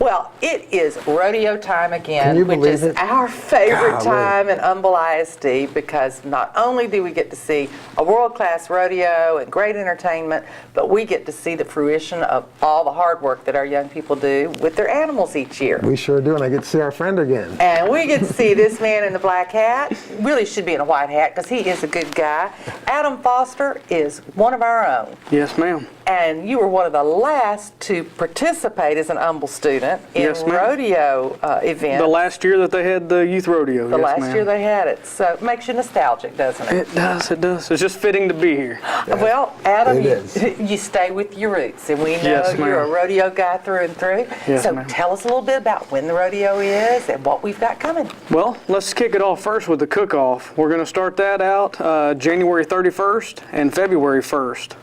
Well, it is rodeo time again, which believe is it? our favorite Golly. time in Humble ISD, because not only do we get to see a world-class rodeo and great entertainment, but we get to see the fruition of all the hard work that our young people do with their animals each year. We sure do, and I get to see our friend again. And we get to see this man in the black hat. Really should be in a white hat because he is a good guy. Adam Foster is one of our own. Yes, ma'am. And you were one of the last to participate as an Humble student in Yes, ma'am. rodeo events. The last year that they had the youth rodeo. The yes, last ma'am. year they had it. So it makes you nostalgic, doesn't it? It does, it does. It's just fitting to be here. Well, Adam, It is. you stay with your roots, and we know Yes, you're a ma'am. rodeo guy through and through. Yes, so ma'am. tell us a little bit about when the rodeo is and what we've got coming. Well, let's kick it off first with the cook-off. We're going to start that out January 31st and February 1st.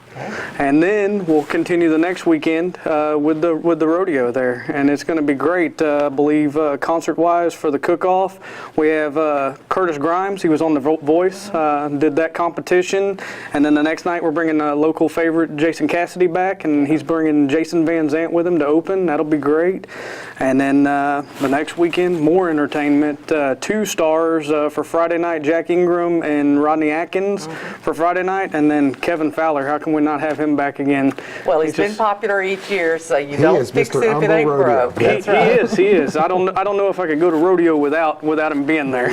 And then we'll continue the next weekend with the rodeo there, and it's going to be great. I believe concert-wise for the cook-off, we have Curtis Grimes. He was on The Voice, did that competition, and then the next night we're bringing a local favorite, Jason Cassidy, back, and he's bringing Jason Van Zant with him to open. That'll be great. And then the next weekend, more entertainment. 2 stars for Friday night, Jack Ingram and Rodney Atkins for Friday night, and then Kevin Fowler. How can we not have him back again? Well, he's been popular each year, so you don't is fix Mr. it if it Humble ain't Rodeo. broke. That's He is. I don't know if I could go to rodeo without him being there.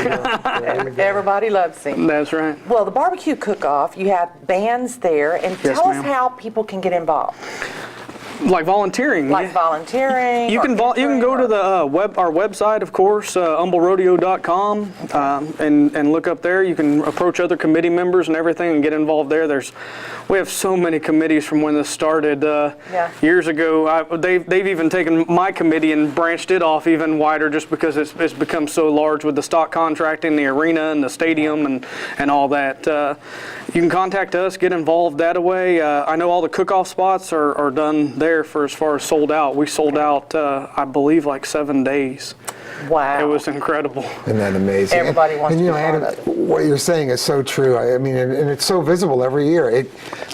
Everybody loves him. That's right. Well, the barbecue cook-off, you have bands there, and Yes, tell us ma'am. how people can get involved. Like volunteering. Like volunteering. You can or you can go to the our website, of course, humblerodeo.com, and look up there. You can approach other committee members and everything and get involved there. We have so many committees from when this started years ago. They've even taken my committee and branched it off even wider, just because it's become so large with the stock contracting, the arena and the stadium and all that. You can contact us, get involved that way. I know all the cook-off spots are done there for as far as sold out. We sold out, I believe, like 7 days. Wow. It was incredible. Isn't that amazing? Everybody wants and, to you be know, part Adam, of it. what you're saying is so true. I mean, and it's so visible every year.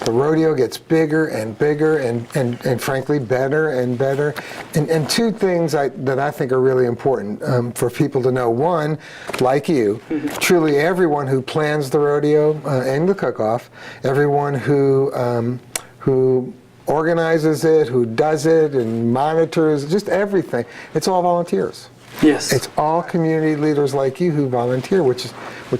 The rodeo gets bigger and bigger and frankly, better and better. And 2 things that I think are really important for people to know. One, like you, truly everyone who plans the rodeo and the cook-off, everyone who organizes it, who does it and monitors, just everything, it's all volunteers. Yes. It's all community leaders like you who volunteer, which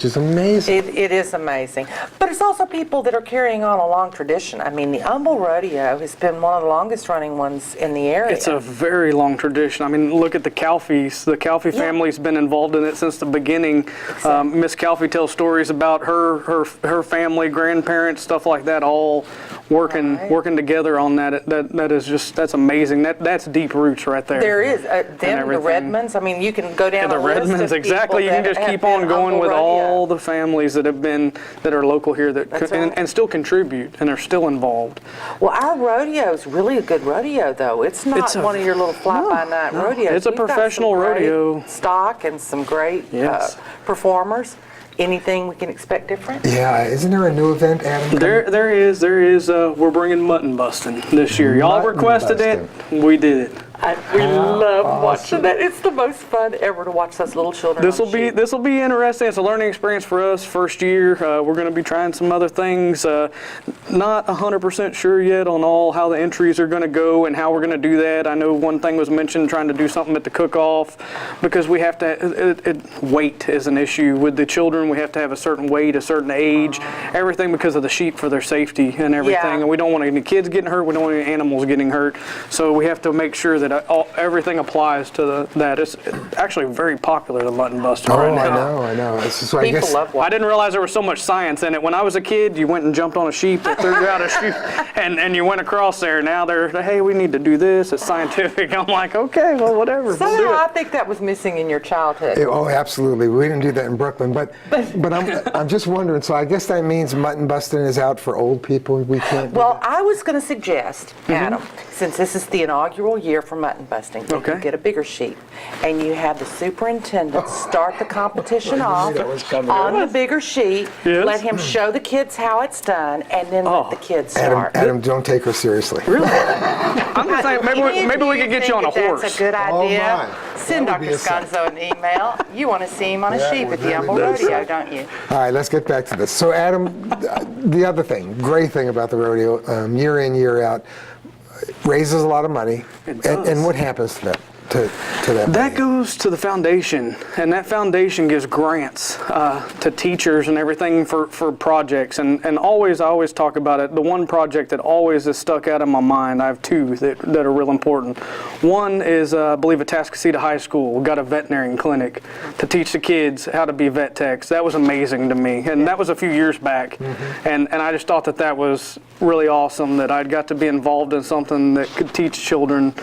is amazing. It is amazing. But it's also people that are carrying on a long tradition. I mean, the Humble Rodeo has been one of the longest running ones in the area. It's a very long tradition. I mean, look at the Calfies. The Calfie family's been involved in it since the beginning. Miss Calfie tells stories about her family, grandparents, stuff like that, all working together on that. That's amazing. That's deep roots right there. There is. The everything. Redmonds, I mean, you can go down The a list Redmonds, of exactly. You people can that just keep have on been going Humble with Rodeo. all the families that are local here That's right. and still contribute and are still involved. Well, our rodeo is really a good rodeo, though. It's not one of your little fly-by-night rodeos. It's a We've got professional some great rodeo. stock and some great Yes. performers. Anything we can expect different? Yeah, isn't there a new event, Adam? There is. We're bringing mutton busting this year. Y'all Mutton requested it. We did it. We love watching that. It's the most fun ever to watch those little children. This will be interesting. It's a learning experience for us. First year, we're going to be trying some other things. Not 100% sure yet on how the entries are going to go and how we're going to do that. I know one thing was mentioned, trying to do something at the cook-off, because we have to. Weight is an issue with the children. We have to have a certain weight, a certain age, everything because of the sheep for their safety and everything. Yeah. And we don't want any kids getting hurt. We don't want any animals getting hurt. So we have to make sure that everything applies to that. It's actually very popular, the mutton buster right now. I know. So I People guess love I watching. didn't realize there was so much science in it. When I was a kid, you went and jumped on a sheep, they threw you out a sheep, and you went across there. Now hey, we need to do this. It's scientific. I'm like, okay, well, whatever. We'll do Somehow I it. think that was missing in your childhood. Oh, absolutely. We didn't do that in Brooklyn, but I'm just wondering. So I guess that means mutton busting is out for old people. We can't. Well, I was going to suggest, Adam, since this is the inaugural year for mutton busting. You Okay. get a bigger sheet, and you have the superintendent start the competition off that was coming. on the bigger sheet. Yes. Let him show the kids how it's done, and then let the kids Adam, start. Adam, don't take her seriously. Really? I'm just saying, maybe we could get you on a horse. That's a good Oh, idea. my. Send That would Dr. be a sight. Sconzo an email. You want to see him on a That sheep would at the Humble really be a Rodeo, sight. don't you? All right, let's get back to this. So, Adam, the other thing, great thing about the rodeo, year in, year out, raises a lot of money. It does. And what happens to that? To that That money? goes to the foundation, and that foundation gives grants to teachers and everything for projects. And I always talk about it. The one project that always is stuck out in my mind, I have two that are real important. One is, I believe, at Tascasita High School. We got a veterinarian clinic to teach the kids how to be vet techs. That was amazing to me, and that was a few years back. And I just thought that was really awesome that I'd got to be involved in something that could teach children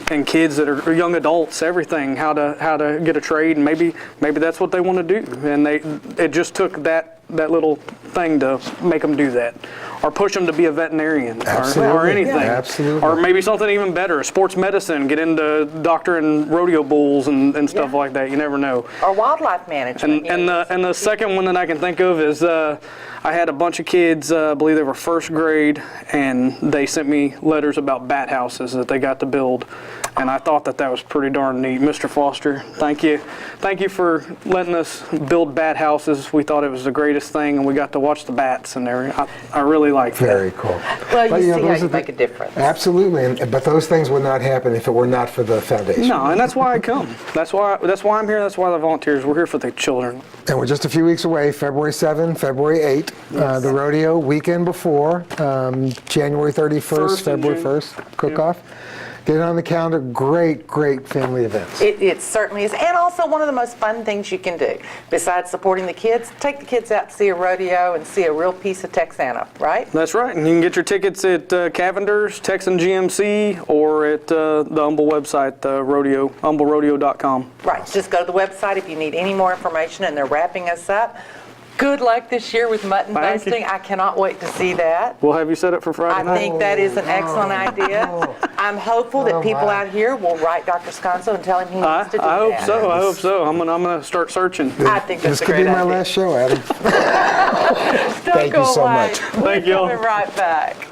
and kids that are young adults, everything, how to get a trade, and maybe that's what they want to do. And it just took that little thing to make them do that, or push them to be a veterinarian, or Absolutely. anything, Yeah, absolutely. or maybe something even better, sports medicine, get into doctoring rodeo bulls and stuff like that. You never know. Or wildlife management. And the second one that I can think of is I had a bunch of kids, I believe they were first grade, and they sent me letters about bat houses that they got to build. And I thought that was pretty darn neat. Mr. Foster, thank you. Thank you for letting us build bat houses. We thought it was the greatest thing, and we got to watch the bats and everything. I really liked that. Very cool. Well, But, you see how those you are the- make a difference. Absolutely, but those things would not happen if it were not for the foundation. No, and that's why I come. That's why I'm here. That's why the volunteers. We're here for the children. And we're just a few weeks away, February 7, February 8, the rodeo weekend before, January 31st, First and February Jan- 1st, cook-off. Get it on the calendar, great family events. It certainly is. And also one of the most fun things you can do, besides supporting the kids, take the kids out to see a rodeo and see a real piece of Texana, right? That's right. And you can get your tickets at Cavender's, Texan GMC, or at the Humble website, humblerodeo.com. Right. Just go to the website if you need any more information, and they're wrapping us up. Good luck this year with mutton Thank you. busting. I cannot wait to see that. We'll have you set up for Friday I night. think that is an excellent idea. I'm hopeful that people out here will write Dr. Sconzo and tell him he I needs to do hope that. so. I hope so. I'm gonna start searching. I think that's This a could great be my idea. last show, Adam. Don't Thank go you so away. much. We're Thank y'all. coming right back.